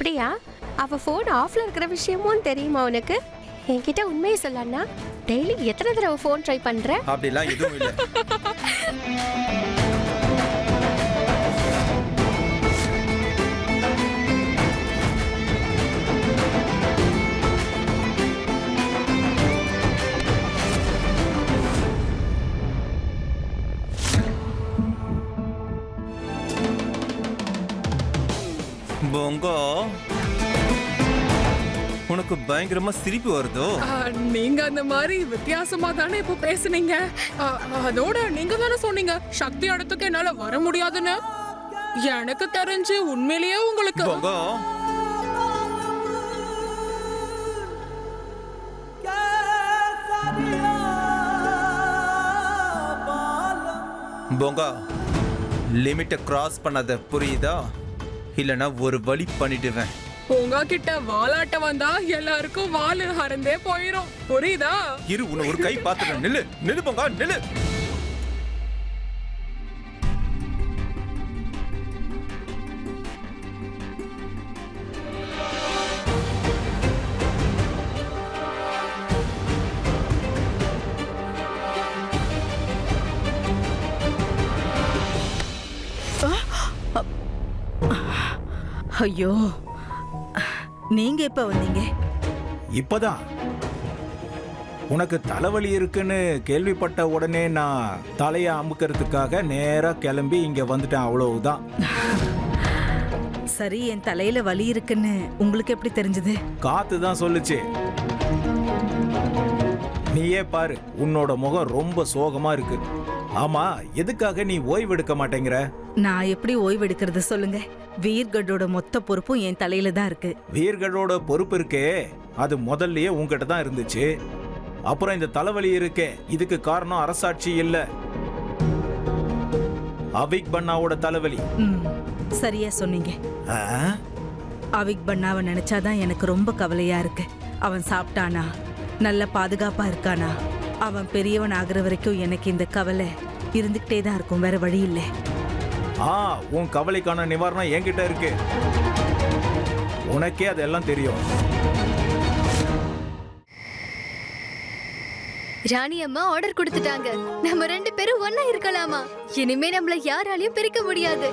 அப்படியா? அவ போன் ஆஃப்ல இருக்கிற விஷயமும் தெரியுமா உனக்கு? என்கிட்ட உண்மையை சொல்லண்ணா. டெய்லி எத்தனை தடவை போன் ட்ரை பண்ற? அப்படிலாம் எதுவும் இல்ல. பொங்கோ, உனக்கு பயங்கரமா சிரிப்பு வருதோ? நீங்க அந்த மாதிரி வித்தியாசமா தானே இப்போ பேசுனீங்க. அதோட நீங்க தானே சொன்னீங்க சக்தி இடத்துக்கு என்னால வர முடியாதுன்னு. எனக்கு தெரிஞ்சு உண்மையிலேயே உங்களுக்கு பொங்கோ, பொங்கா, லிமிட்டை கிராஸ் பண்ணாத, புரியுதா? இல்லனா ஒரு வழி பண்ணிடுவேன். உங்ககிட்ட வாலாட்ட வந்தா எல்லாருக்கும் வாலு ஹறந்தே போயிரும், புரியுதா? இரு, உன்னை ஒரு கை பார்த்துட்டு. நில்லு நில்லு பொங்கா, நில்லு. ஐயோ, நீங்க எப்ப வந்தீங்க? இப்பதான். உனக்கு தலைவலி இருக்குன்னு கேள்விப்பட்ட உடனே நான் தலையை அமுக்கிறதுக்காக நேரா கிளம்பி இங்க வந்துட்டேன், அவ்வளவுதான். சரி, என் தலையில வலி இருக்குன்னு உங்களுக்கு எப்படி தெரிஞ்சது? காத்து தான் சொல்லுச்சு. நீயே பாரு, உன்னோட முகம் ரொம்ப சோகமா இருக்கு. ஆமா, எதுக்காக நீ ஓய்வு எடுக்க மாட்டேங்கிற? நான் எப்படி ஓய்வு எடுக்கிறது சொல்லுங்க? வீர்கடோட மொத்த பொறுப்பும் என் தலையில தான் இருக்கு. வீர்களோட பொறுப்பு இருக்கே, அது முதல்லயே உங்ககிட்ட தான் இருந்துச்சு. அப்புறம் இந்த தலைவலி இருக்கே, இதுக்கு காரணம் அரசாட்சி இல்ல, அவிக் பன்னாவோட தலைவலி. சரியா சொன்னீங்க. ஆ? அவிக் பன்னாவை நினைச்சாதான் எனக்கு ரொம்ப கவலையா இருக்கு. அவன் சாப்பிட்டானா, நல்ல பாதுகாப்பா இருக்கானா? அவன் பெரியவன் ஆகுற வரைக்கும் எனக்கு இந்த கவலை இருந்துகிட்டே தான் இருக்கும், வேற வழி இல்லை. உன் கவலைக்கான நிவாரணம் என்கிட்ட இருக்கு. உனக்கே அதெல்லாம் தெரியும். ராணி அம்மா ஆர்டர் கொடுத்துட்டாங்க. நம்ம 2 பேரும் ஒண்ணா இருக்கலாமா? இனிமே நம்மள யாராலையும் பிரிக்க முடியாது.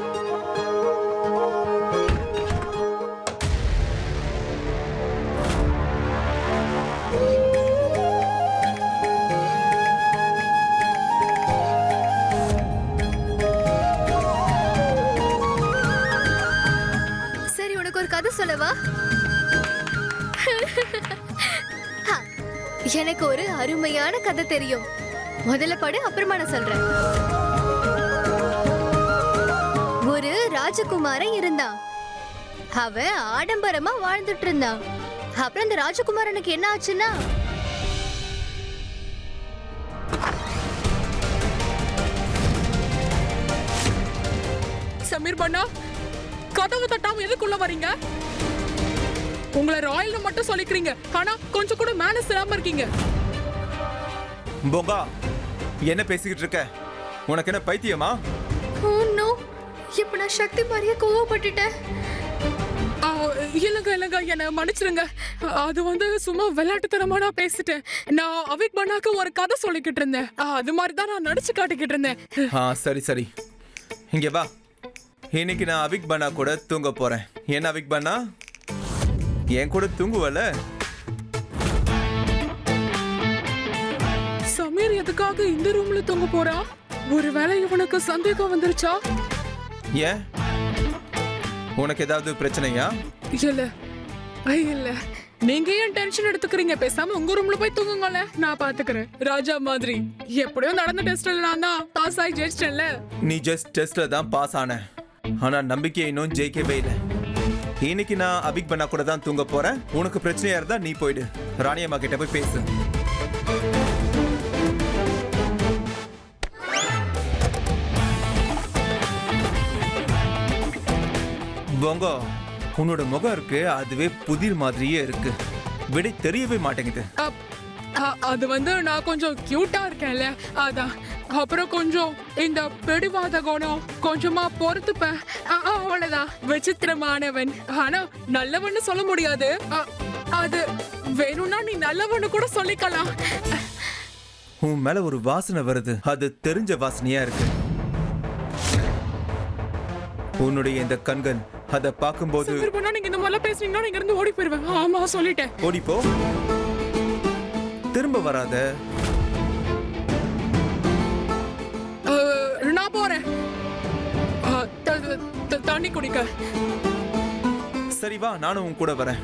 சரி, உனக்கு ஒரு கதை சொல்லவா? எனக்கு ஒரு அருமையான கதை தெரியும். முதல்ல படு, அப்புறமா நான் சொல்றேன். ஒரு ராஜகுமாரன் இருந்தான். அவன் ஆடம்பரமா வாழ்ந்துட்டு இருந்தான். அப்புறம் இந்த ராஜகுமாரனுக்கு என்ன ஆச்சுன்னா, சமீர் பண்ணா, கதவு தட்டாம எதுக்குள்ள வரீங்க? உங்களை ராயல்னு மட்டும் சொல்லிக்கிறீங்க, ஆனா கொஞ்சம் கூட மேனஸ் இல்லாம இருக்கீங்க. பொங்கா, என்ன பேசிக்கிட்டு இருக்க? உனக்கு என்ன பைத்தியமா? ஓ நோ, இப்ப நான் சக்தி மாதிரியே கோவப்பட்டுட்டேன். இல்லங்க, என்ன மன்னிச்சிருங்க. அது சும்மா விளையாட்டுத்தனமா நான் பேசிட்டேன். நான் அவிக் பண்ணாக்கு ஒரு கதை சொல்லிக்கிட்டு இருந்தேன். அது மாதிரி தான் நான் நடிச்சு காட்டிக்கிட்டு இருந்தேன். சரி சரி, இங்க வா. இன்னைக்கு நான் அவிக் பன்னா கூட தூங்க போறேன். என்ன அவிக் பன்னா, என் கூட தூங்குவல? சமீர் எதுக்காக இந்த ரூம்ல தூங்க போறா? ஒருவேளை இவனுக்கு சந்தேகம் வந்துருச்சா? ஏன், உனக்கு ஏதாவது பிரச்சனையா? இல்ல, நீங்க ஏன் டென்ஷன் எடுத்துக்கிறீங்க? பேசாம உங்க ரூம்ல போய் தூங்குங்கல, நான் பாத்துக்கிறேன். ராஜா மாதிரி எப்படியோ நடந்த டெஸ்ட்ல நான் தான் பாஸ் ஆகி ஜெயிச்சிட்டேன்ல. நீ ஜஸ்ட் டெஸ்ட்ல தான் பாஸ் ஆன, ஆனா நம்பிக்கை இன்னும் ஜெயிக்கவே இல்லை. இன்னைக்கு நான் அவிக் பன்னா கூட தான் தூங்க போறேன். உனக்கு பிரச்சனையா இருந்தா நீ போயிடு, ராணி அம்மா கிட்ட போய் பேசு. பொங்கோ, உன்னோட முகம் இருக்கு, அதுவே புதிர் மாதிரியே இருக்கு. விடை தெரியவே மாட்டேங்குது. அது நான் கொஞ்சம் கியூட்டா இருக்கேன்ல, அதான். அப்புறம் கொஞ்சம் இந்த பிடிவாத குணம் கொஞ்சமா பொறுத்துப்ப. அவ்வளவுதான். விசித்திரமானவன், ஆனா நல்லவன்னு சொல்ல முடியாது. அது வேணும்னா நீ நல்லவன்னு கூட சொல்லிக்கலாம். உன் மேல ஒரு வாசனை வருது, அது தெரிஞ்ச வாசனையா இருக்கு. உன்னுடைய இந்த கண்கள் அத பாக்கும்போது நீங்க இந்த மாதிரிலாம் பேசுனீங்கன்னா நீங்க இருந்து ஓடி போயிருவேன். ஆமா சொல்லிட்டேன். ஓடிப்போ, திரும்ப வராத. நான் போறேன். தண்ணி குடிக்க. சரி வா, நானும் உன் கூட வரேன்.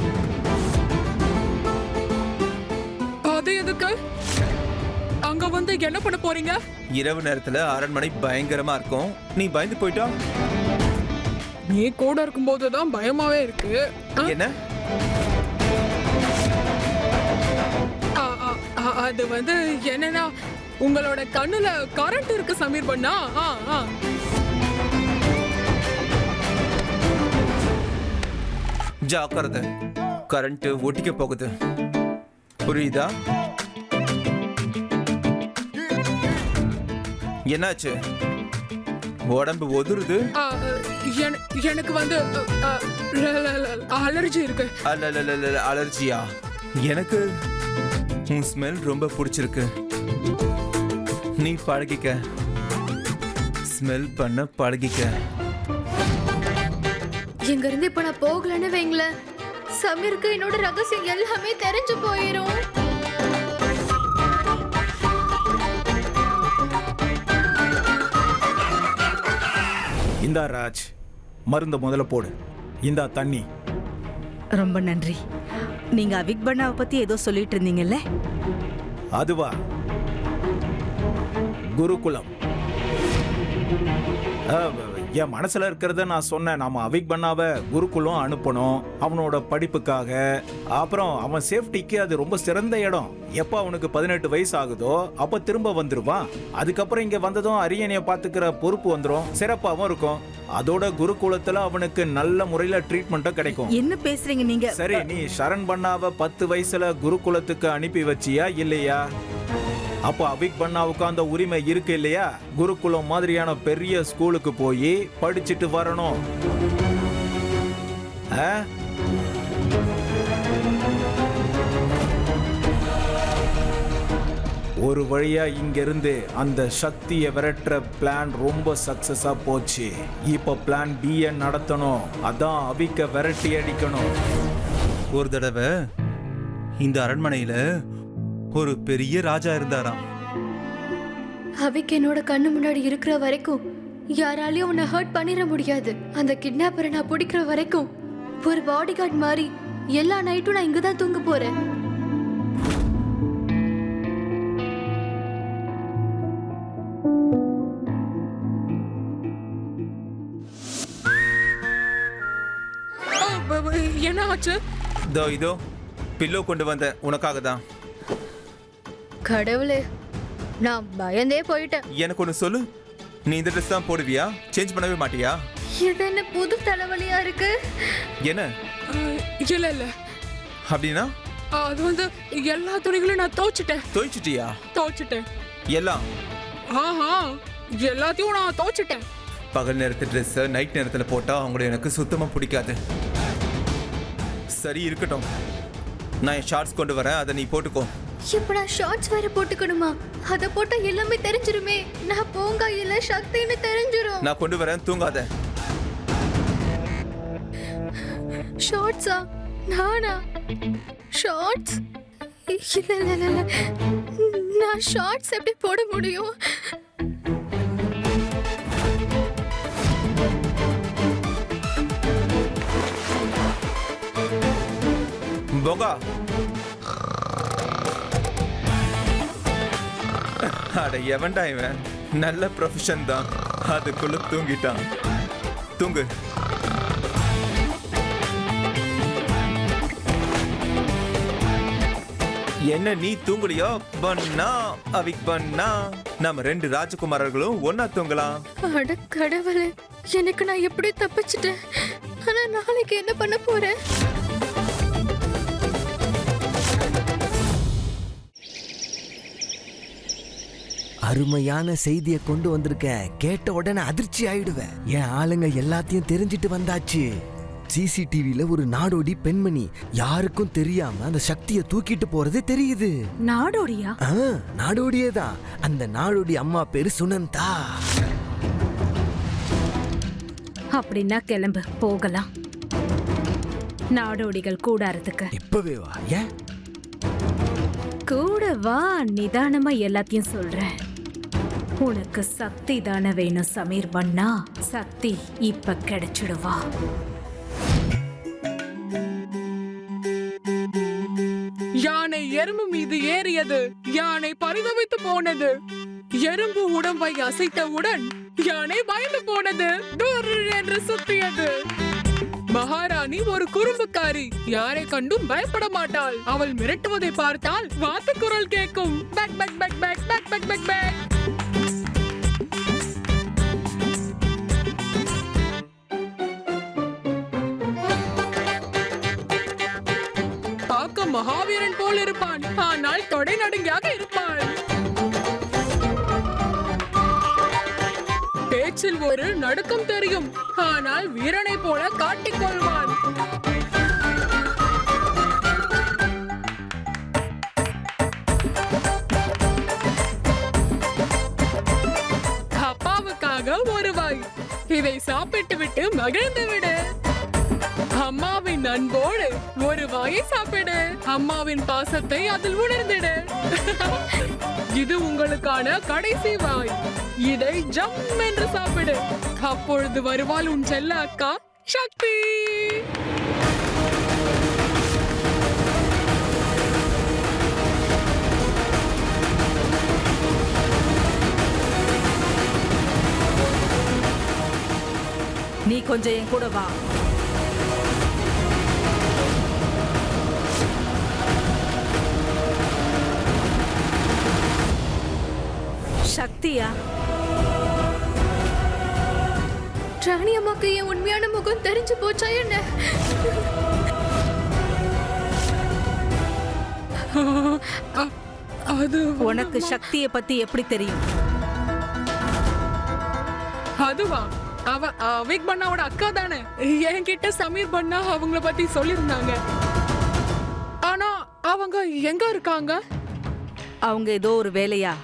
அது எதுக்கு? அங்க வந்து என்ன பண்ண போறீங்க? இரவு நேரத்துல அரண்மனை பயங்கரமா இருக்கும், நீ பயந்து போயிட்டா? நீ கூட இருக்கும்போதுதான் பயமாவே இருக்கு. என்ன? அது வந்து என்னன்னா, உங்களோட கண்ணுல கரண்ட் இருக்கு சமீர் பண்ணா. ஜாக்கிரதை, கரண்ட் ஒட்டிக்க போகுது, புரியுதா? என்னாச்சு? உடம்பு ஒதுருது. எனக்கு வந்து அலர்ஜி இருக்கு. அலர்ஜியா? எனக்கு உன் ஸ்மெல் ரொம்ப பிடிச்சிருக்கு. நீ பழகிக்க, ஸ்மெல் பண்ண பழகிக்க. இங்க இருந்து இப்ப நான் போகலன்னு வைங்களேன், சமீருக்கு என்னோட ரகசியம் எல்லாமே தெரிஞ்சு போயிரும். இந்தா ராஜ், மருந்த முதல்ல போடு. இந்தா தண்ணி. ரொம்ப நன்றி. நீங்க அவிக் பண்ணாவை பத்தி ஏதோ சொல்லிட்டு இருந்தீங்கல்ல? அதுவா, குருகுலம். என் மனசுல இருக்கிறத நான் சொன்னேன். நாம அவிக் பண்ணாவை குருகுலம் அனுப்பணும் அவனோட படிப்புக்காக. அப்புறம் அவன் சேஃப்டிக்கு அது ரொம்ப சிறந்த இடம். எப்ப அவனுக்கு 18 வயசு ஆகுதோ அப்ப திரும்ப வந்துருவான். அதுக்கப்புறம் இங்க வந்ததும் அரியணைய பாத்துக்கிற பொறுப்பு வந்துரும், சிறப்பாவும் இருக்கும். அதோட குருகுலத்துல அவனுக்கு நல்ல முறையில ட்ரீட்மெண்ட்டும் கிடைக்கும். என்ன பேசுறீங்க நீங்க? சரி, நீ சரண் பண்ணாவை 10 வயசுல குருகுலத்துக்கு அனுப்பி வச்சியா இல்லையா? அப்போ அவிக் பண்ணாவுக்கு அந்த உரிமை இருக்கு இல்லையா? குருகுலம் மாதிரியான பெரிய ஸ்கூலுக்கு போய் படிச்சுட்டு வரணும். ஒரு வழியா இங்க இருந்து அந்த சக்தியை விரட்டுற பிளான் ரொம்ப சக்சஸா போச்சு. இப்ப பிளான் B நடத்தணும். அதான் அவிக்க விரட்டி அடிக்கணும். ஒரு தடவை இந்த அரண்மனையில ஒரு பெரிய ராஜா இருந்தாராம். அவிக்கு என்னோட கண்ணு முன்னாடி இருக்கிற வரைக்கும் யாராலையும் உன்னை ஹர்ட் பண்ணிட முடியாது. அந்த கிட்னாப்பரை நான் பிடிக்கிற வரைக்கும் ஒரு பாடி கார்டு மாதிரி எல்லா நைட்டும் நான் இங்கதான் தூங்க போறேன். என்ன ஆச்சு? இதோ பில்லோ கொண்டு வந்த உனக்காக தான். கடவுளே, நான் பயந்தே போயிட்டேன். எனக்கு ஒன்று சொல்லு, நீ இந்த ட்ரெஸ் தான் போடுவியா? சேஞ்ச் பண்ணவே மாட்டியா? இது என்ன புது தலைவலியா இருக்கு? என்ன? இல்ல அப்படின்னா அது வந்து எல்லா துணிகளையும் நான் துவைச்சிட்டேன். எல்லாம்? ஆஹா, எல்லாத்தையும் நான் துவைச்சிட்டேன். பகல் நேரத்து ட்ரெஸ் நைட் நேரத்தில் போட்டா அவங்கள எனக்கு சுத்தமாக பிடிக்காது. சரி இருக்கட்டும், நான் என் ஷார்ட்ஸ் கொண்டு வரேன், அதை நீ போட்டுக்கோ. இப்ப நான் ஷார்ட்ஸ் வேற போட்டுக்கணுமா? அத போட்டா எல்லாமே தெரிஞ்சிருமே. நான் போங்க இல்ல சக்தின்னு தெரிஞ்சிரும். நான் கொண்டு வரேன், தூங்காத. ஷார்ட்ஸா? நானா ஷார்ட்ஸ்? இல்ல நான் ஷார்ட்ஸ் எப்படி போட முடியும்? போகா, அட எவன்டா இவன்? நல்ல ப்ரொஃபஷன் தான், அதுக்குள்ள தூங்கிட்டான். தூங்கு. என்ன நீ தூங்கலையோ? பண்ணா அவிக் பண்ணா நம்ம 2 ராஜகுமாரர்களும் ஒன்னா தூங்கலாம். அட கடவுளே, எனக்கு நான் எப்படி தப்பிச்சிட்டேன். ஆனா நாளைக்கு என்ன பண்ண போறேன்? அருமையான செய்தியை கொண்டு வந்திருக்கேன். கேட்ட உடனே அதிர்ச்சி ஆயிடுவேன். என் ஆளுங்க எல்லாத்தையும் தெரிஞ்சிட்டு வந்தாச்சு. சிசிடிவில ஒரு நாடோடி பெண்மணி யாருக்கும் தெரியாம அந்த சக்தியை தூக்கிட்டு போறது தெரியுது. நாடோடியா? நாடோடியே தான். அந்த நாடோடி அம்மா பேரு சுனந்தா. அப்படின்னா கிளம்பு, போகலாம். நாடோடிகள் கூடாரத்துக்கு இப்பவே வா. ஏன்? கூட வா, நிதானமா எல்லாத்தையும் சொல்றேன். உனக்கு சக்தி தானே வேணும் சமீர் பண்ணா. சக்தி இப்ப கிடைச்சிடுவா. யானை எறும்பு மீது ஏறியது, யானை பரிதவித்து போனது. எறும்பு உடம்பை அசைத்தவுடன் யானை பயந்து போனது, டூர் என்று சுத்தியது. மகாராணி ஒரு குறும்புக்காரி, யாரை கண்டும் பயப்பட மாட்டாள். அவள் மிரட்டுவதை பார்த்தால் வாத்து குரல் கேட்கும். பேக் பேக் பேக் பேக் பேக் பேக் பேக் பேக். பார்க்க மகாவீரன் போல் இருப்பான், ஆனால் தொடை நடுங்கியாக இருப்பான். பேச்சில் ஒரு நடுக்கம் தெரியும், ஆனால் வீரனை போல காட்டிக் கொள்வான். அப்பாவுக்காக ஒரு வாய், இதை சாப்பிட்டு விட்டு மகிழ்ந்து விடு. அம்மாவின் அன்போடு ஒரு வாயை சாப்பிடு. அம்மாவின் பாசத்தை அதில் உணர்ந்திடு. இது உங்களுக்கான கடைசி வாய். இதை ஜம் என்று சாப்பிடு. அப்பொழுது வருவாள் உன் செல்ல அக்கா சக்தி. நீ கொஞ்சம் என் கூட வா. சக்தியா? ராணி அம்மாக்கு என் உண்மையான முகம் தெரிஞ்சு போச்சா என்ன? அது உனக்கு சக்திய பத்தி எப்படி தெரியும்? அதுவா, அவ அவிக் பண்ணாவோட அக்கா தானே. என்கிட்ட சமீர் பண்ணா அவங்கள பத்தி சொல்லிருந்தாங்க. ஆனா அவங்க எங்க இருக்காங்க? அவங்க ஏதோ ஒரு வேலையா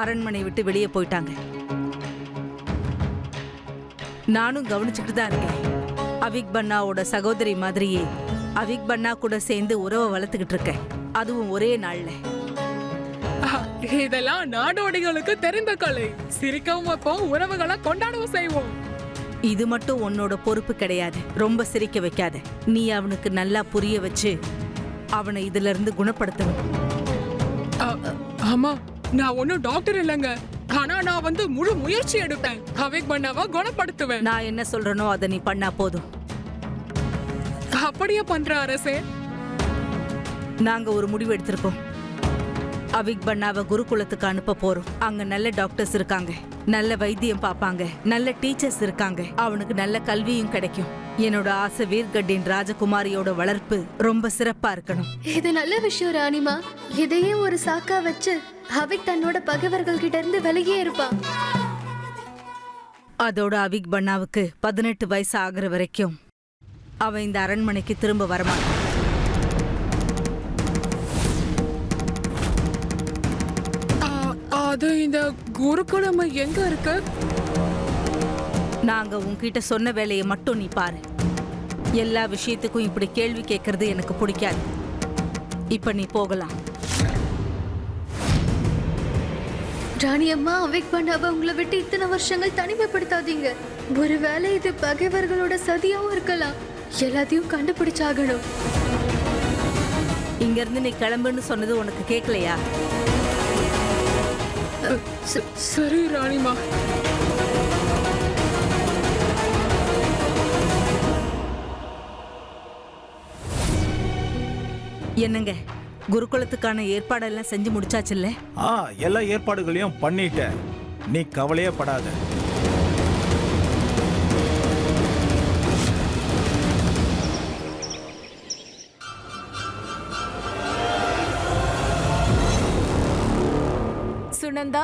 அரண்மனை விட்டு வெளியே போயிட்டாங்க. நானும் கவனிச்சுட்டு தான் இருக்கேன். அவிக் பன்னாவோட சகோதரி மாதிரியே அவிக் பன்னா கூட சேர்ந்து உறவை வளர்த்துக்கிட்டு இருக்கேன், அதுவும் ஒரே நாள்ல. இதெல்லாம் நாடோடிகளுக்கு தெரிந்த கலை. சிரிக்கவும் வைப்போம், உறவுகளை கொண்டாடவும் செய்வோம். இது மட்டும் உன்னோட பொறுப்பு கிடையாது. ரொம்ப சிரிக்க வைக்காத. நீ அவனுக்கு நல்லா புரிய வச்சு அவனை இதுல இருந்து குணப்படுத்தணும். ஆமா, நான் ஒன்னும் டாக்டர் இல்லைங்க. ஆனா நான் முழு முயற்சி எடுப்பேன். அவிக் பண்ணாவா குணப்படுத்துவேன். நான் என்ன சொல்றேனோ அதை நீ பண்ணா போதும். அப்படியே பண்ற அரசே. நாங்க ஒரு முடிவு எடுத்திருக்கோம். அவிக் பண்ணாவை குருகுலத்துக்கு அனுப்ப போறோம். அங்க நல்ல டாக்டர்ஸ் இருக்காங்க, நல்ல வைத்தியம் பார்ப்பாங்க, நல்ல டீச்சர்ஸ் இருக்காங்க. அவனுக்கு நல்ல கல்வியும் கிடைக்கும். என்னோட ஆசை வீர்கட்டின் ராஜகுமாரியோட வளர்ப்பு ரொம்ப சிறப்பா இருக்கணும். இது நல்ல விஷயம் ராணிமா. இதையே ஒரு சாக்கா வச்சு அவிக் தன்னோட பகைவர்கள் கிட்ட இருந்து வெளியே இருப்பான். அதோட அவிக் பண்ணாவுக்கு 18 வயசு ஆகுற வரைக்கும் அவன் இந்த அரண்மனைக்கு திரும்ப வரமாட்டான். அது இந்த குருகுலம் எங்க இருக்கு? நாங்க உன்கிட்ட சொன்ன வேலையை மட்டும் நீ பாரு. எல்லா விஷயத்துக்கும் இப்படி கேள்வி கேட்கறது எனக்கு பிடிக்காது. இப்ப நீ போகலாம். ராணி அம்மா, அவிக் பண்ணாவை உங்களை விட்டு இத்தனை வருஷங்கள் தனிமைப்படுத்தாதீங்க. ஒருவேளை இது பகைவர்களோட சதியாவும் இருக்கலாம். எல்லாத்தையும் கண்டுபிடிச்சாகணும். இங்க இருந்து நீ கிளம்புன்னு சொன்னது உனக்கு கேட்கலையா? சரி ராணிமா. என்னங்க, குருகுலத்துக்கான ஏற்பாடெல்லாம் செஞ்சு முடிச்சாச்சுல்ல? எல்லா ஏற்பாடுகளையும் பண்ணிட்டேன். நீ கவலையே படாத. சுனந்தா,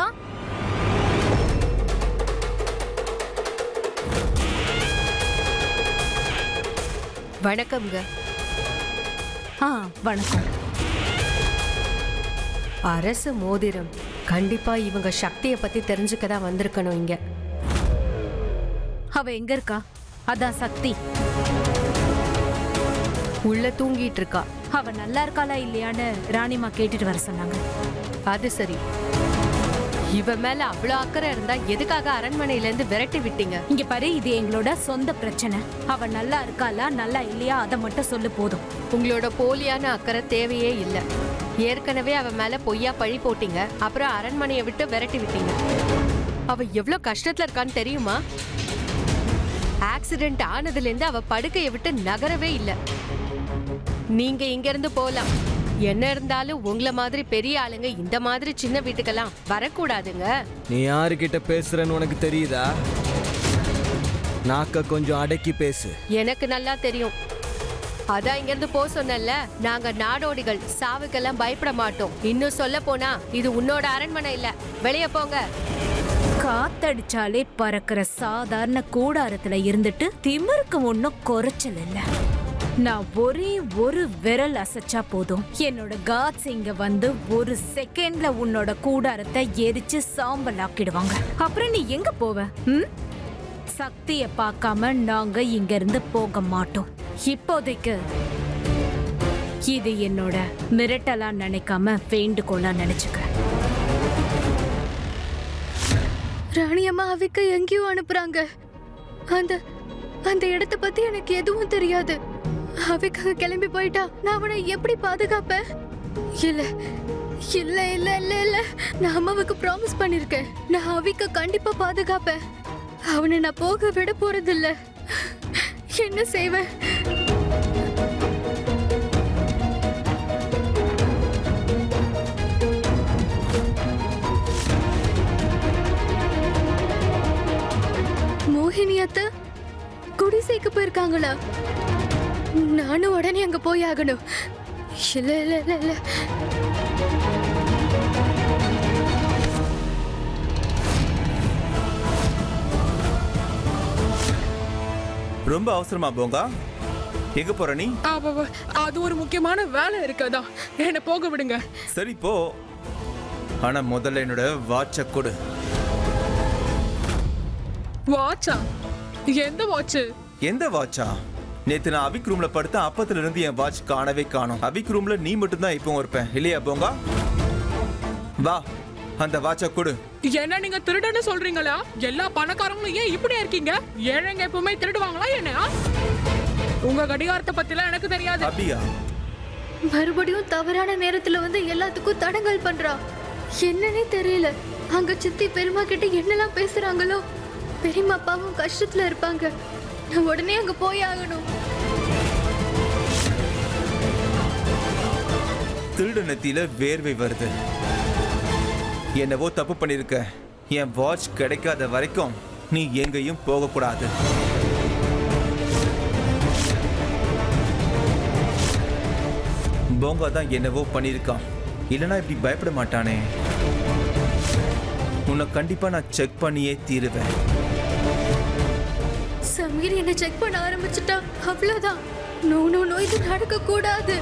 வணக்கம்ங்க. வணக்கம். அரசு மோதிரம் கண்டிப்பா இவங்க சக்தியை பத்தி தெரிஞ்சுக்க தான் வந்திருக்கணும் இங்க. அவ எங்க இருக்கா? அதான் சக்தி. உள்ள தூங்கிட்டு இருக்கா. அவ நல்லா இருக்காளா இல்லையான்னு ராணிமா கேட்டுட்டு வர சொன்னாங்க. அது சரி. இவ மேல அவ்வளவு அக்கறை இருந்தா எதுக்காக அரண்மனையில இருந்து விரட்டி விட்டீங்க? இங்க பாரு, இது எங்களோட சொந்த பிரச்சனை. அவ நல்லா இருக்காளா நல்லா இல்லையா அதை மட்டும் சொல்லு போதும். உங்களோட போலியான அக்கறை தேவையே இல்ல. ஏற்கனவே அவ மேல பொய்யா பழி போட்டீங்க. அப்புறம் அரண்மனையை விட்டு விரட்டி விட்டீங்க. அவ எவ்வளவு கஷ்டத்துல இருக்கான்னு தெரியுமா? ஆக்சிடென்ட் ஆனதுல இருந்து அவ படுக்கையை விட்டு நகரவே இல்ல. நீங்க இங்க இருந்து போலாம். என்ன இருந்தாலும் உங்கள மாதிரி பெரிய ஆளுங்க இந்த மாதிரி சின்ன வீட்டுக்கெல்லாம் வரக்கூடாதுங்க. நீ யாருக்கிட்ட பேசுறன்னு உனக்கு தெரியுதா? நாக்க கொஞ்சம் அடக்கி பேசு. எனக்கு நல்லா தெரியும். அதான் இங்க இருந்து போ சொன்னல. நாங்க நாடோடிகள், சாவுக்கெல்லாம் பயப்பட மாட்டோம். இன்னும் சொல்ல போனா இது உன்னோட அரண்மனை இல்ல. வெளிய போங்க. காத்தடிச்சாலே பறக்கிற சாதாரண கூடாரத்துல இருந்துட்டு திமிருக்கு ஒன்னும் குறைச்சல் இல்ல. நான் ஒரே ஒரு விரல் அசைச்சா போதும், என்னோட காட்ஸ் இங்க வந்து ஒரு செகண்ட்ல உன்னோட கூடாரத்தை எரிச்சு சாம்பல் ஆக்கிடுவாங்க. அப்புறம் நீ எங்க போவ? சக்திய பார்க்காம நாங்க இங்க இருந்து போக மாட்டோம். இப்போதைக்கு இது என்னோட மிரட்டலா நினைக்காம வேண்டுகோளா நினைச்சுக்க. ராணி அம்மா அவிக்க எங்கேயும் அனுப்புறாங்க. அந்த அந்த இடத்தை பத்தி எனக்கு எதுவும் தெரியாது. அவிக்க கிளம்பி போயிட்டா நான் அவனை எப்படி பாதுகாப்பேன்? இல்ல இல்ல இல்ல இல்ல இல்ல, நான் அம்மாவுக்கு ப்ராமிஸ் பண்ணிருக்கேன். நான் அவிக்க கண்டிப்பா பாதுகாப்பேன். அவனை நான் போக விட போறதில்ல. என்ன செய்வேன்? மோகினி அத்தை குடிசைக்கு போயிருக்காங்களா? நானும் உடனே அங்க போய் ஆகணும். இல்ல இல்ல இல்ல இல்ல. ரொம்ப அவசரமா போங்கா? எங்க போற நீ? அது ஒரு முக்கியமான வேலை இருக்கதா, என்ன போக விடுங்க. சரி போ. ஆனா முதல்ல என்னோட வாட்ச கொடு. வாட்சா? எந்த வாட்ச்? எந்த வாட்சா? நேத்து நான் அவிக் ரூம்ல படுத்த அப்பத்துல இருந்து என் வாட்ச் காணவே காணோம். அவிக் ரூம்ல நீ மட்டும் தான் இப்போ இருப்பேன் இல்லையா போங்கா? வா, அந்த வாட்ச கொடு. என்ன நீங்க திருடன்னு சொல்றீங்களா? எல்லா பணக்காரங்களும் ஏன் இப்படியா இருக்கீங்க? ஏழைங்க எப்பவுமே திருடுவாங்களா என்ன? உங்க கடிகாரத்தை பத்திலாம் எனக்கு தெரியாது. அப்படியா? மறுபடியும் தவறான நேரத்துல வந்து எல்லாத்துக்கும் தடங்கல் பண்றா. என்னன்னே தெரியல. அங்க சித்தி பெரியம்மா கிட்ட என்னெல்லாம் பேசுறாங்களோ. பெரியம்மா அப்பாவும் கஷ்டத்துல இருப்பாங்க. நான் உடனே அங்க போய் ஆகணும். திருடு நெத்தியில வேர்வை வருது. என்னவோ தப்பு பண்ணிருக்க. என் வாட்ச் கிடைக்காத வரைக்கும் நீ எங்கேயும் போக கூடாது. போங்கா தான் என்னவோ பண்ணிருக்கான். இல்லனா இப்படி பயப்பட மாட்டானே. உன்னை கண்டிப்பா நான் செக் பண்ணியே தீருவேன். சமீர் என்ன செக் பண்ண ஆரம்பிச்சுட்டா அவ்வளவுதான். நோ நோ நோ, இது நடக்க கூடாது.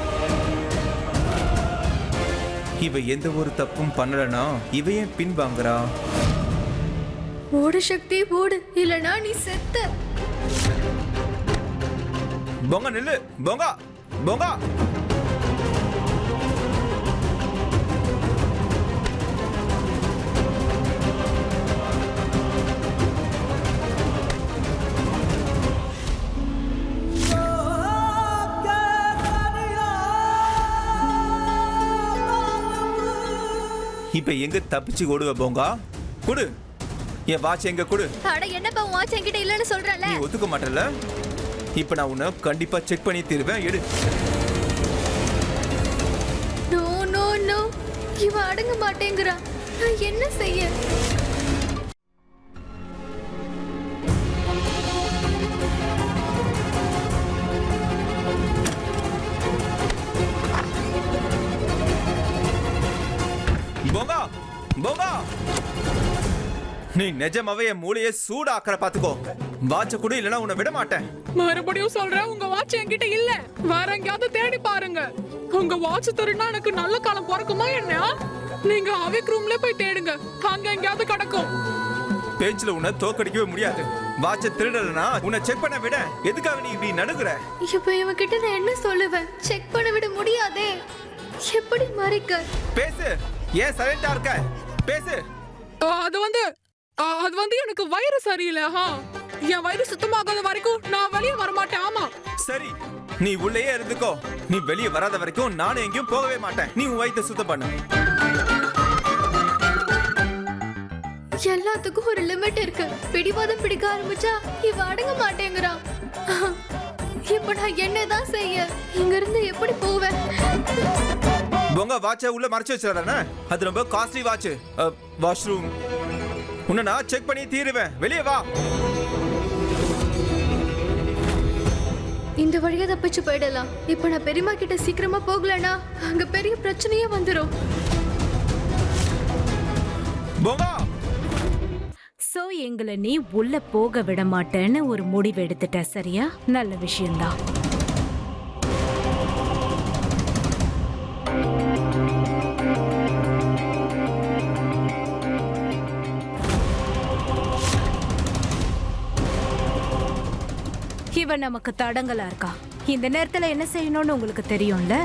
இவ எந்த ஒரு தப்பும் பண்ணலனா இவ ஏன் பின் வாங்குறா? ஓடு சக்தி ஓடு, இல்லனா நீ செத்த. போங்கா நில்லு. போங்கா போங்கா. இப்ப எங்க தப்பிச்சு ஓடுவ போங்கா? கொடு என் வாட்ச். எங்க கொடு. அட என்னப்பா வாட்ச் என்கிட்ட இல்லன்னு சொல்றல? நீ ஒத்துக்க மாட்டல? இப்ப நான் உன்னை கண்டிப்பா செக் பண்ணி தருவேன். எடு. நோ நோ நோ, இவ அடங்க மாட்டேங்கறா. நான் என்ன செய்ய? போங்கா போங்கா, நீ நிஜமாவே என் மூளையை சூடாக்குற பாத்துக்கோ. வாட்ச கூட இல்லனா உன்னை விட மாட்டேன். மறுபடியும் சொல்றேன், உங்க வாட்ச் என்கிட்ட இல்ல. வேற எங்கயாவது தேடி பாருங்க. உங்க வாட்ச் திருடினா எனக்கு நல்ல காலம் பிறக்குமா என்ன? நீங்க அவிக் ரூம்ல போய் தேடுங்க, அங்க எங்கயாவது கிடக்கும். பேச்சுல உன்னை தோக்கடிக்கவே முடியாது. வாட்ச திருடலனா உன்னை செக் பண்ண விட எதுக்காக நீ இப்படி நடுங்குற? இப்ப இவன் கிட்ட நான் என்ன சொல்லுவேன்? செக் பண்ண விட முடியாதே. எப்படி மறைக்க? பேசு. ஏன் சைலண்டா இருக்க? பேசு. அது வந்து எனக்கு வயிறு சரியில்லை. என் வயிறு சுத்தமாகாத வரைக்கும் நான் வெளியே வரமாட்டேன். ஆமா சரி, நீ உள்ளேயே இருந்துக்கோ. நீ வெளியே வராத வரைக்கும் நானும் எங்கேயும் போகவே மாட்டேன். நீ உன் வயித்தை சுத்தம் பண்ணு. எல்லாத்துக்கும் ஒரு லிமிட் இருக்கு. பிடிவாதம் பிடிக்க ஆரம்பிச்சா இவ அடங்க மாட்டேங்கிறான். இப்ப நான் என்னதான் செய்ய? இங்க இருந்து எப்படி போவேன்? உங்க வாட்ச உள்ள மறைச்சு வச்சிடறானே, அது ரொம்ப காஸ்ட்லி வாட்ச். வாஷ்ரூம் உன்னை நான் செக் பண்ணி தீருவேன். வெளியே வா. இந்த வழியா தப்பிச்சு போயிடலாம். இப்ப நான் பெரியம்மா கிட்ட சீக்கிரமா போகலனா அங்க பெரிய பிரச்சனையே வந்துரும். போங்க. சோ எங்களை நீ உள்ள போக விட மாட்டேன்னு ஒரு முடிவு எடுத்துட்ட, சரியா? நல்ல விஷயம்தான். இவன் நமக்கு தடங்கலா இருக்கா. இந்த நேரத்துல என்ன செய்யணும்னு உங்களுக்கு தெரியும்ல.